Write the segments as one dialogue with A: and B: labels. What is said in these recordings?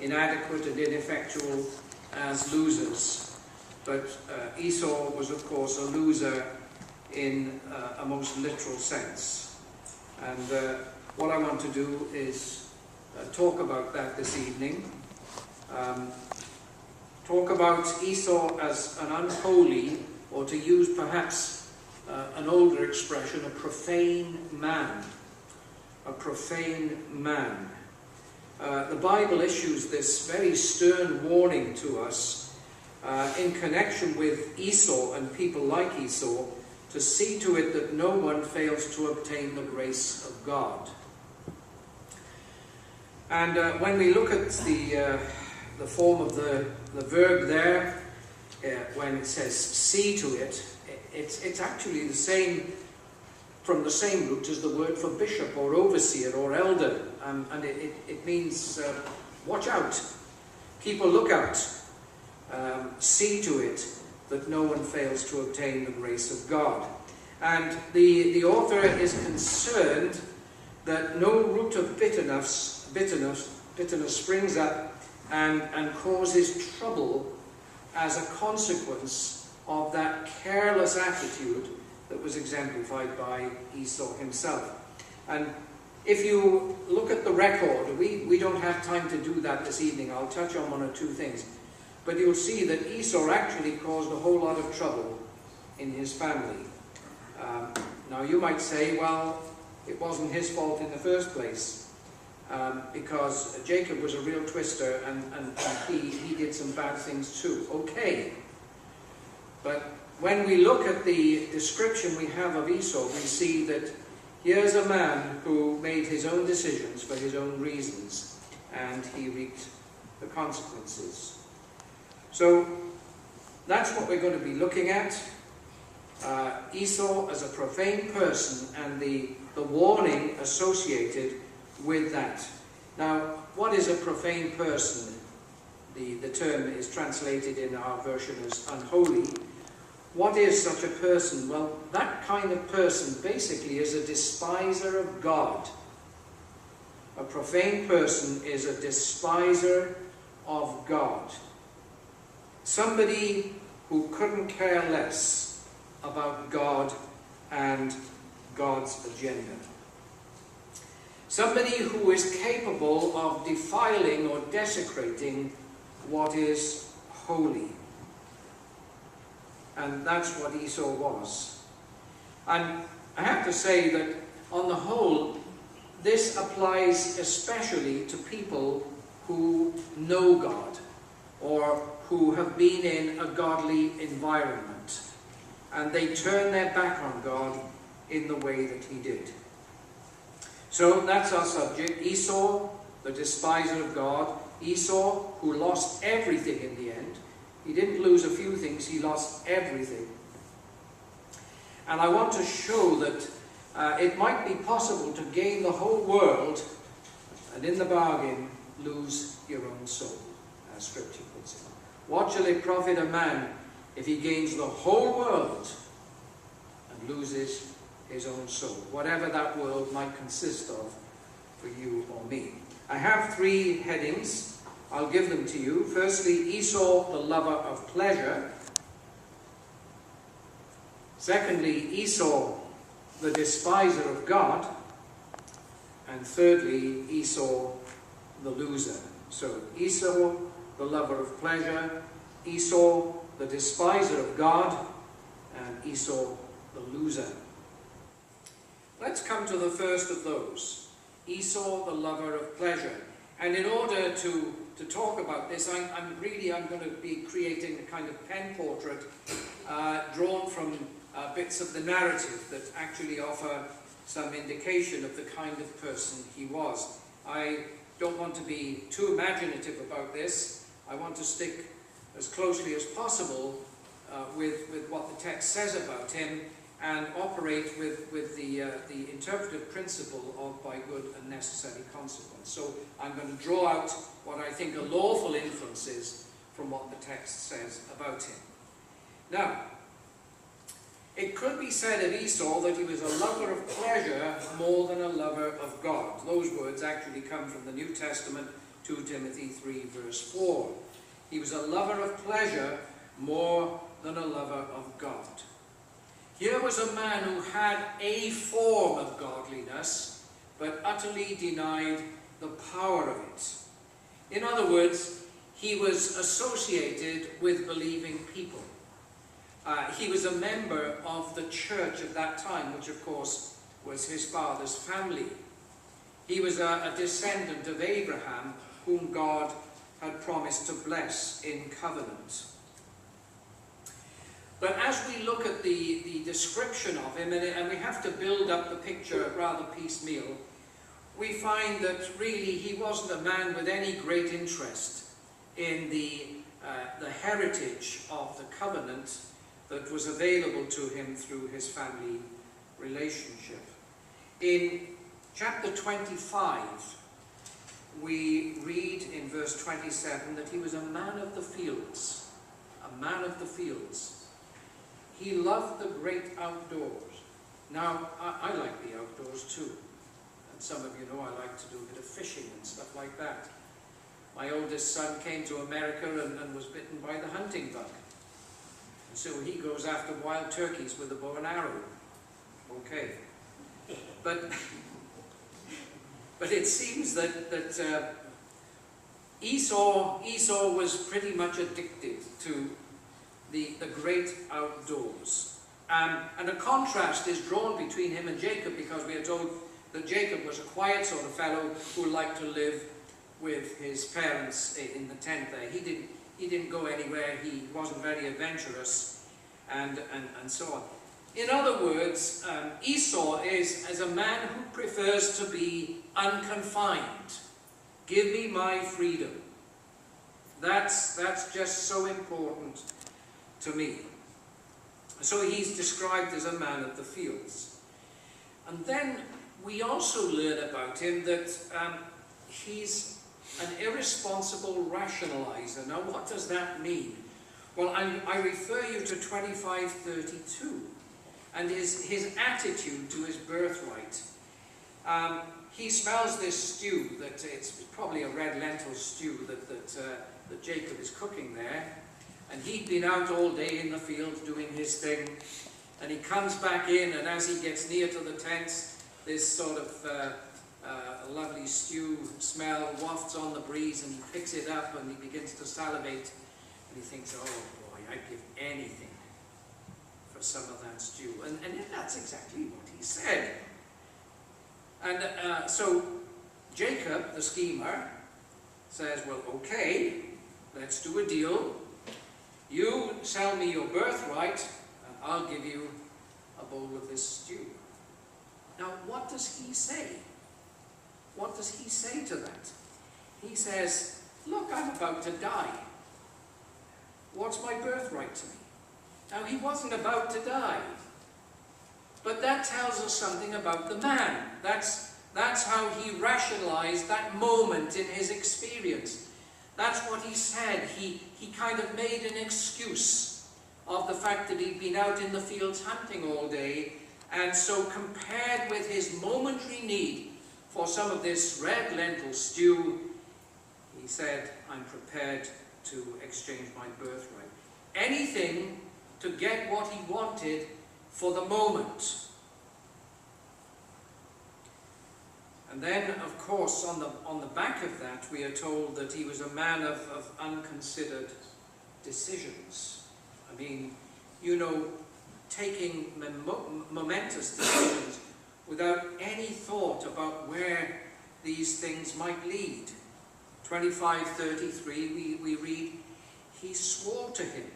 A: inadequate and ineffectual as losers. But Esau was, of course, a loser in a most literal sense. And what I want to do is talk about that this evening. Talk about Esau as an unholy, or to use perhaps an older expression, a profane man. A profane man. The Bible issues this very stern warning to us in connection with Esau and people like Esau, to see to it that no one fails to obtain the grace of God. And when we look at the form of the verb there, when it says see to it, it's actually the same, from the same root as the word for bishop or overseer or elder, and it means watch out, keep a lookout, see to it that no one fails to obtain the grace of God. And the author is concerned that no root of bitterness springs up and causes trouble as a consequence of that careless attitude that was exemplified by Esau himself. And if you look at the record, we don't have time to do that this evening. I'll touch on one or two things. But you'll see that Esau actually caused a whole lot of trouble in his family. Now you might say, well, it wasn't his fault in the first place, because Jacob was a real twister and he did some bad things too. Okay. But when we look at the description we have of Esau, we see that here's a man who made his own decisions for his own reasons, and he reaped the consequences. So that's what we're going to be looking at. Esau as a profane person and the warning associated with that. Now, what is a profane person? The term is translated in our version as unholy. What is such a person? Well, that kind of person basically is a despiser of God. A profane person is a despiser of God. Somebody who couldn't care less about God and God's agenda. Somebody who is capable of defiling or desecrating what is holy. And that's what Esau was. And I have to say that on the whole, this applies especially to people who know God, or who have been in a godly environment, and they turn their back on God in the way that he did. So that's our subject. Esau, the despiser of God. Esau, who lost everything in the end. He didn't lose a few things, he lost everything. And I want to show that it might be possible to gain the whole world, and in the bargain, lose your own soul, as Scripture puts it. What shall it profit a man if he gains the whole world and loses his own soul? Whatever that world might consist of for you or me. I have three headings. I'll give them to you. Firstly, Esau, the lover of pleasure. Secondly, Esau, the despiser of God. And thirdly, Esau, the loser. So, Esau, the lover of pleasure, Esau, the despiser of God, and Esau, the loser. Let's come to the first of those, Esau, the lover of pleasure. And in order to talk about this, I'm going to be creating a kind of pen portrait drawn from bits of the narrative that actually offer some indication of the kind of person he was. I don't want to be too imaginative about this. I want to stick as closely as possible with what the text says about him, and operate with the interpretive principle of by good and necessary consequence. So I'm going to draw out what I think are lawful inferences from what the text says about him. Now, it could be said of Esau that he was a lover of pleasure more than a lover of God. Those words actually come from the New Testament, 2 Timothy 3 verse 4. He was a lover of pleasure more than a lover of God. Here was a man who had a form of godliness, but utterly denied the power of it. In other words, he was associated with believing people. He was a member of the church of that time, which of course was his father's family. He was a descendant of Abraham, whom God had promised to bless in covenant. But as we look at the description of him, and we have to build up the picture rather piecemeal, we find that really he wasn't a man with any great interest in the heritage of the covenant that was available to him through his family relationship. In chapter 25, we read in verse 27 that he was a man of the fields. A man of the fields. He loved the great outdoors. Now, I like the outdoors too. And some of you know I like to do a bit of fishing and stuff like that. My oldest son came to America and was bitten by the hunting bug. And so he goes after wild turkeys with a bow and arrow. Okay. But it seems that Esau was pretty much addicted to the great outdoors. And a contrast is drawn between him and Jacob, because we are told that Jacob was a quiet sort of fellow who liked to live with his parents in the tent there. He didn't go anywhere, he wasn't very adventurous, and so on. In other words, Esau is a man who prefers to be unconfined. Give me my freedom. That's just so important to me. So he's described as a man of the fields. And then we also learn about him that he's an irresponsible rationalizer. Now, what does that mean? Well, I refer you to 25:32 and his attitude to his birthright. He smells this stew, that it's probably a red lentil stew that Jacob is cooking there. And he'd been out all day in the field doing his thing. And he comes back in, and as he gets near to the tents, this sort of lovely stew smell wafts on the breeze, and he picks it up and he begins to salivate. And he thinks, oh boy, I'd give anything for some of that stew. And that's exactly what he said. And so Jacob, the schemer, says, well, okay, let's do a deal. You sell me your birthright, and I'll give you a bowl of this stew. Now, what does he say? What does he say to that? He says, look, I'm about to die. What's my birthright to me? Now, he wasn't about to die. But that tells us something about the man. That's how he rationalized that moment in his experience. That's what he said. He kind of made an excuse of the fact that he'd been out in the fields hunting all day, and so compared with his momentary need for some of this red lentil stew, he said, I'm prepared to exchange my birthright. Anything to get what he wanted for the moment. And then, of course, on the back of that, we are told that he was a man of unconsidered decisions. I mean, you know, taking momentous decisions without any thought about where these things might lead. 25:33, we read, he swore to him.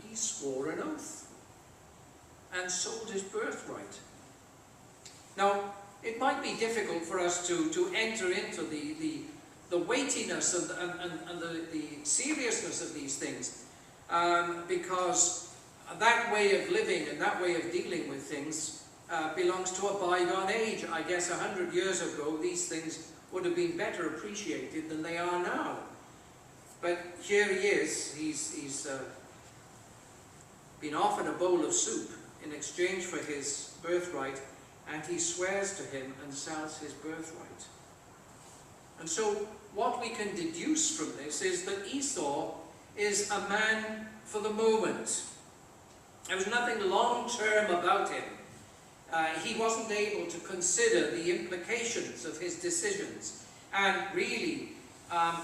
A: He swore an oath and sold his birthright. Now, it might be difficult for us to enter into the weightiness and the seriousness of these things, because that way of living and that way of dealing with things belongs to a bygone age. I guess 100 years ago these things would have been better appreciated than they are now. But here he is, he's been offered a bowl of soup in exchange for his birthright, and he swears to him and sells his birthright. And so what we can deduce from this is that Esau is a man for the moment. There was nothing long-term about him. He wasn't able to consider the implications of his decisions. And really,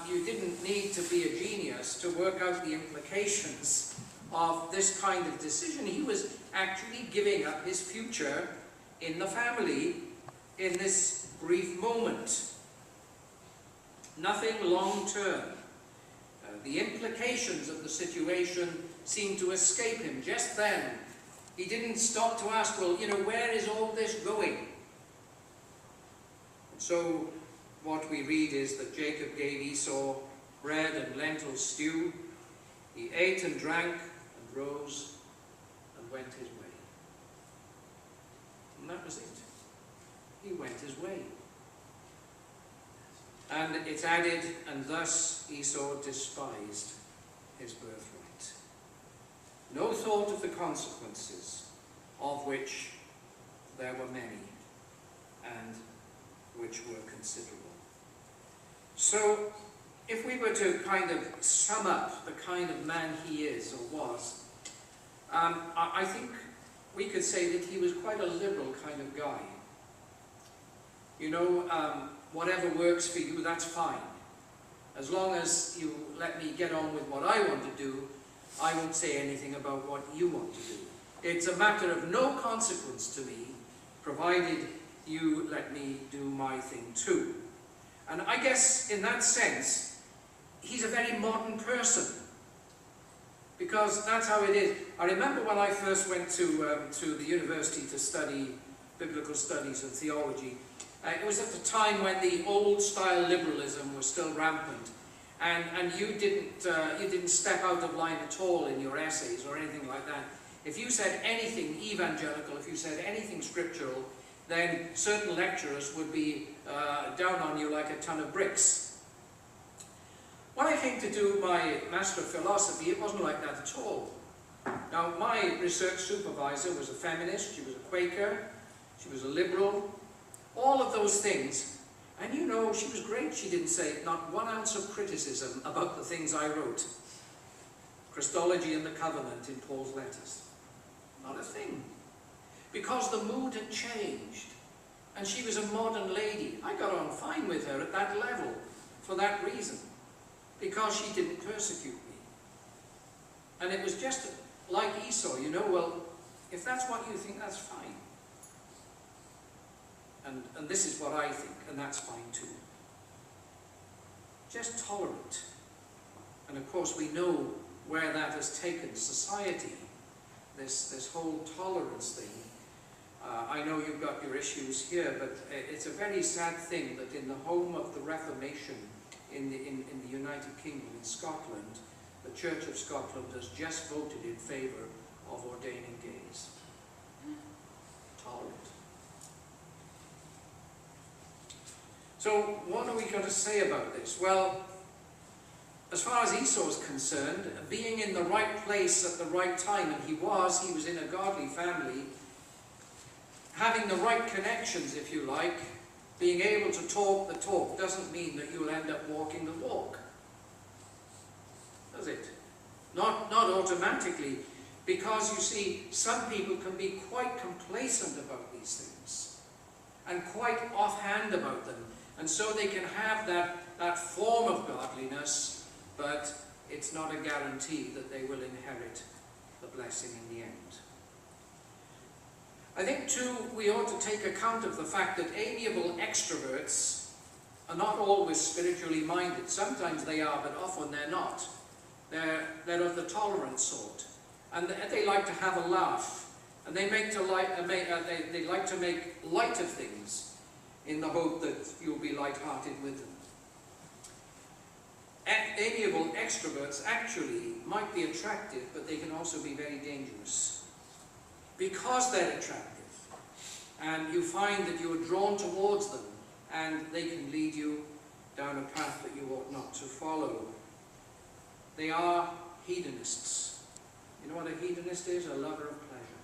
A: you didn't need to be a genius to work out the implications of this kind of decision. He was actually giving up his future in the family in this brief moment. Nothing long-term. The implications of the situation seemed to escape him just then. He didn't stop to ask, well, where is all this going? And so what we read is that Jacob gave Esau bread and lentil stew. He ate and drank and rose and went his way. And that was it. He went his way. And it's added, and thus Esau despised his birthright. No thought of the consequences, of which there were many, and which were considerable. So, if we were to kind of sum up the kind of man he is or was, I think we could say that he was quite a liberal kind of guy. Whatever works for you, that's fine. As long as you let me get on with what I want to do, I won't say anything about what you want to do. It's a matter of no consequence to me, provided you let me do my thing too. And I guess in that sense, he's a very modern person, because that's how it is. I remember when I first went to the university to study biblical studies and theology. It was at the time when the old-style liberalism was still rampant, and you didn't step out of line at all in your essays or anything like that. If you said anything evangelical, if you said anything scriptural, then certain lecturers would be down on you like a ton of bricks. When I came to do my Master of Philosophy, it wasn't like that at all. Now, my research supervisor was a feminist, she was a Quaker, she was a liberal, all of those things. And she was great. She didn't say not 1 ounce of criticism about the things I wrote. Christology and the Covenant in Paul's letters. Not a thing. Because the mood had changed. And she was a modern lady. I got on fine with her at that level for that reason. Because she didn't persecute me. And it was just like Esau, well, if that's what you think, that's fine. And this is what I think, and that's fine too. Just tolerant. And of course we know where that has taken society, this whole tolerance thing. I know you've got your issues here, but it's a very sad thing that in the home of the Reformation in the United Kingdom, in Scotland, the Church of Scotland has just voted in favour of ordaining gays. Tolerant. So, what are we going to say about this? Well, as far as Esau is concerned, being in the right place at the right time, and he was in a godly family, having the right connections, if you like, being able to talk the talk, doesn't mean that you'll end up walking the walk. Does it? Not automatically, because you see, some people can be quite complacent about these things, and quite offhand about them. And so they can have that form of godliness, but it's not a guarantee that they will inherit the blessing in the end. I think too, we ought to take account of the fact that amiable extroverts are not always spiritually minded. Sometimes they are, but often they're not. They're of the tolerant sort. And they like to have a laugh. And they like to make light of things, in the hope that you'll be light-hearted with them. Amiable extroverts actually might be attractive, but they can also be very dangerous. Because they're attractive, and you find that you're drawn towards them, and they can lead you down a path that you ought not to follow. They are hedonists. You know what a hedonist is? A lover of pleasure.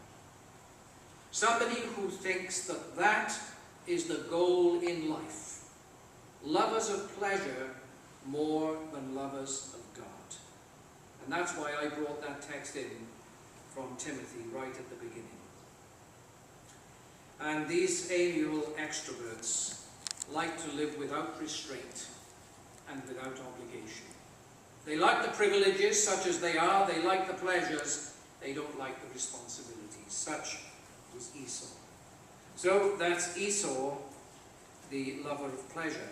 A: Somebody who thinks that is the goal in life. lovers of pleasure more than lovers of God. And that's why I brought that text in from Timothy right at the beginning. And these amiable extroverts like to live without restraint and without obligation. They like the privileges such as they are, they like the pleasures, they don't like the responsibilities. Such was Esau. So that's Esau, the lover of pleasure.